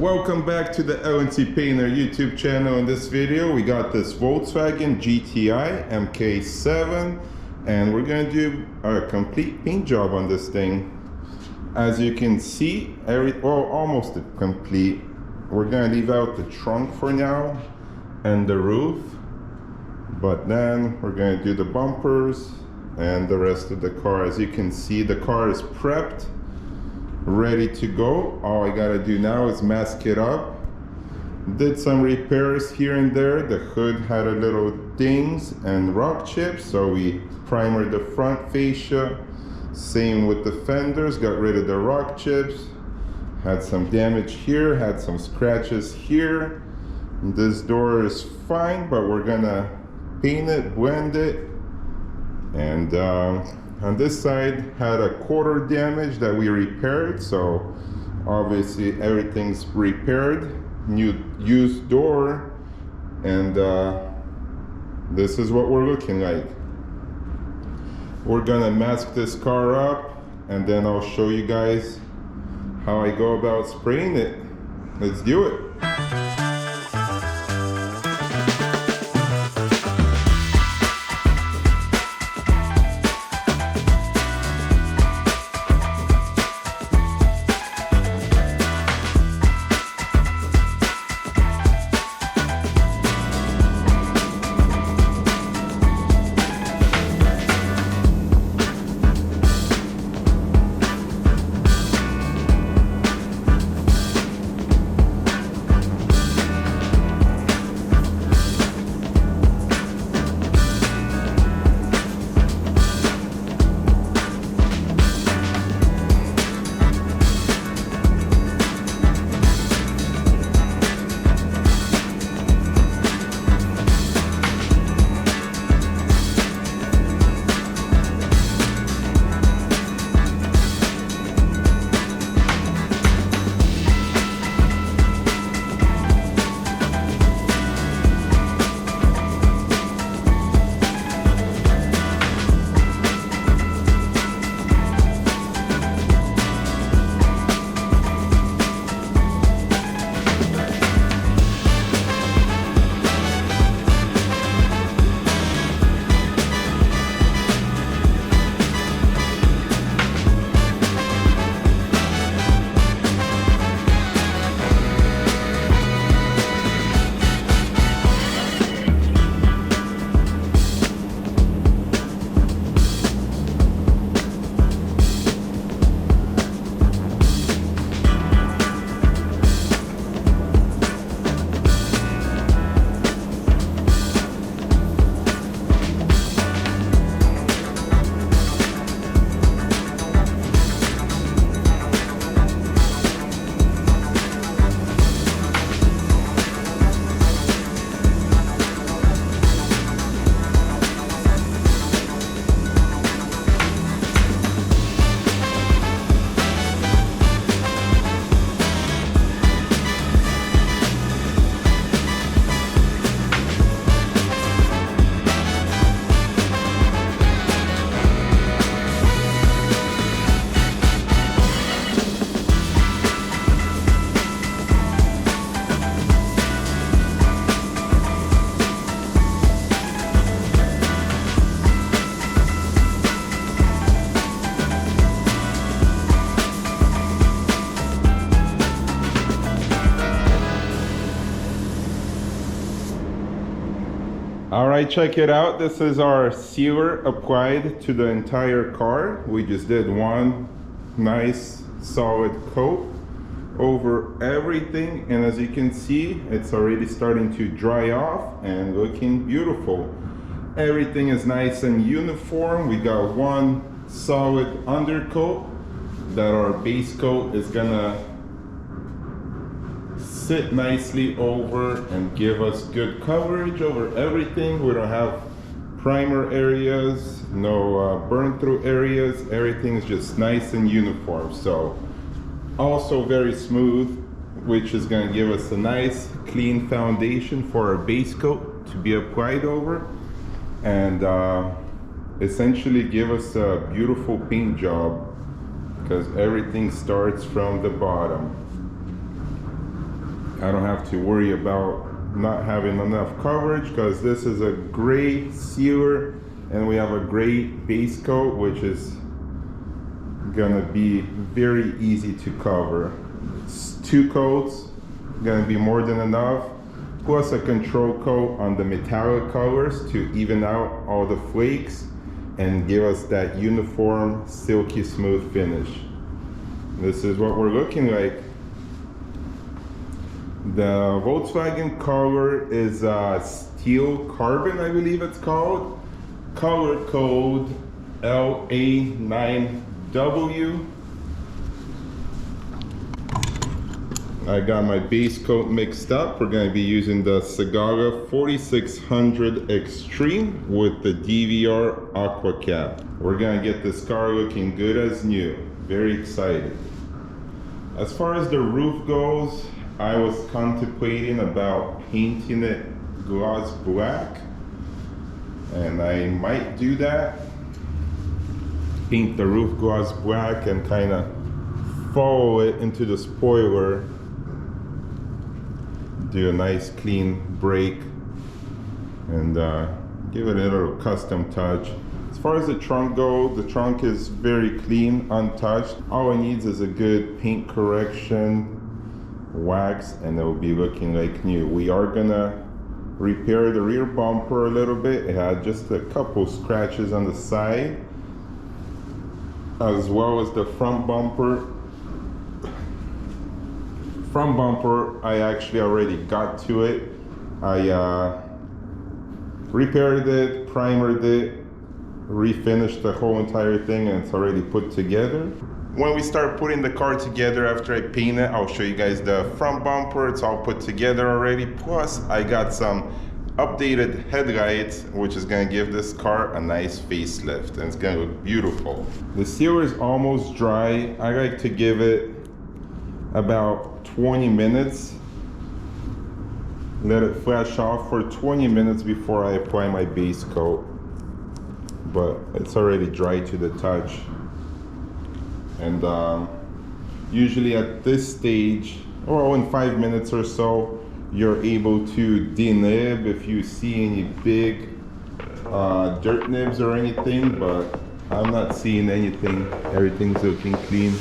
welcome back to the LNC Painter YouTube channel. In this video we got this Volkswagen GTI Mk7 and we're going to do a complete paint job on this thing. As you can see, almost complete. We're going to leave out the trunk for now and the roof, but then we're going to do the bumpers and the rest of the car. As you can see, the car is prepped, ready to go. All I gotta do now is mask it up. Did some repairs here and there. The hood had a little dings and rock chips, so we primered the front fascia. Same with the fenders, got rid of the rock chips. Had some damage here, had some scratches here. This door is fine, but we're gonna paint it, blend it. And on this side had a quarter damage that we repaired, so obviously everything's repaired. New used door, and this is what we're looking like. We're gonna mask this car up and then I'll show you guys how I go about spraying it. Let's do it. All right, check it out. This is our sealer applied to the entire car. We just did one nice solid coat over everything, and as you can see, it's already starting to dry off and looking beautiful. Everything is nice and uniform. We got one solid undercoat that our base coat is gonna sit nicely over and give us good coverage over everything. We don't have primer areas, no burn through areas. Everything is just nice and uniform. So also very smooth, which is going to give us a nice clean foundation for our base coat to be applied over, and essentially give us a beautiful paint job because everything starts from the bottom. I don't have to worry about not having enough coverage, because this is a gray sealer and we have a gray base coat, which is gonna be very easy to cover. It's 2 coats, gonna be more than enough, plus a control coat on the metallic colors to even out all the flakes and give us that uniform silky smooth finish. This is what we're looking like. The Volkswagen color is steel carbon, I believe it's called. Color code LA9W. I got my base coat mixed up. We're going to be using the Sagara 4600 Extreme with the DVR Aqua Cap. We're going to get this car looking good as new. Very excited. As far as the roof goes, I was contemplating about painting it gloss black, and I might do that. Paint the roof gloss black and kind of follow it into the spoiler. Do a nice clean break and give it a little custom touch. As far as the trunk goes, the trunk is very clean, untouched. All it needs is a good paint correction, wax, and it will be looking like new. We are gonna repair the rear bumper a little bit. It had just a couple scratches on the side, as well as the front bumper. Front bumper, I actually already got to it. I repaired it, primered it, refinished the whole entire thing, and it's already put together. When we start putting the car together after I paint it, I'll show you guys the front bumper. It's all put together already. Plus, I got some updated headlights, which is gonna give this car a nice facelift, and it's gonna look beautiful. The sealer is almost dry. I like to give it about 20 minutes. Let it flash off for 20 minutes before I apply my base coat. But it's already dry to the touch. And usually at this stage, or in 5 minutes or so, you're able to denib if you see any big dirt nibs or anything, but I'm not seeing anything. Everything's looking clean.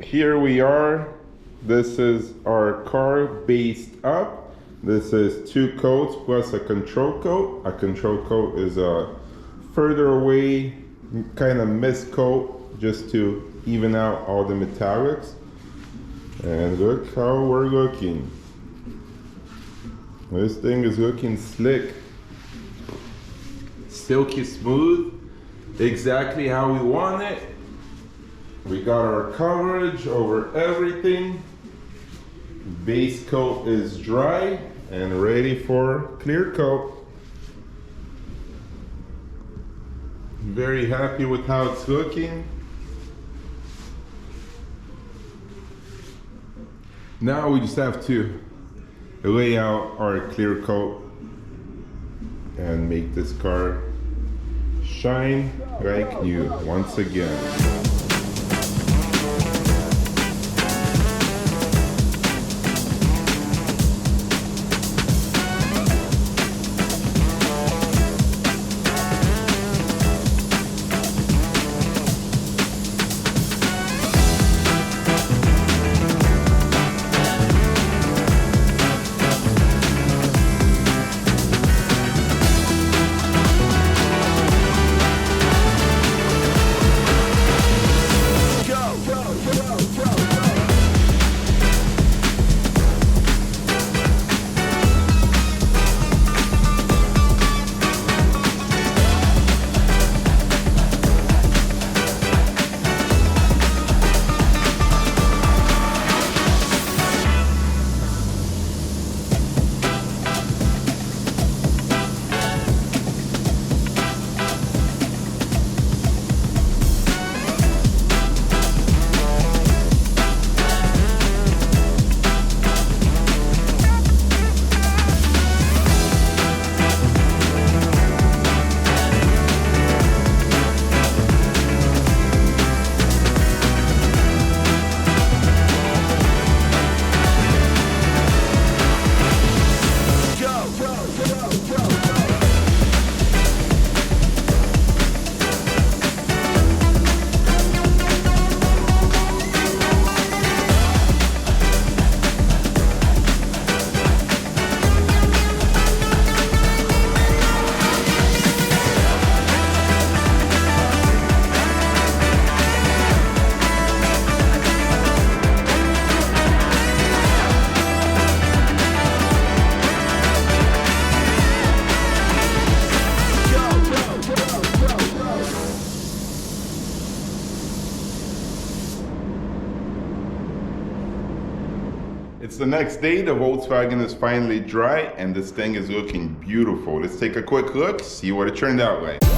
Here we are This is our car based up. This is 2 coats plus a control coat. A control coat is a further away kind of mist coat just to even out all the metallics. And look how we're looking. This thing is looking slick. Silky smooth. Exactly how we want it. We got our coverage over everything. Base coat is dry and ready for clear coat. Very happy with how it's looking. Now we just have to lay out our clear coat and make this car shine like new once again. It's the next day, the Volkswagen is finally dry, and this thing is looking beautiful. Let's take a quick look, see what it turned out like.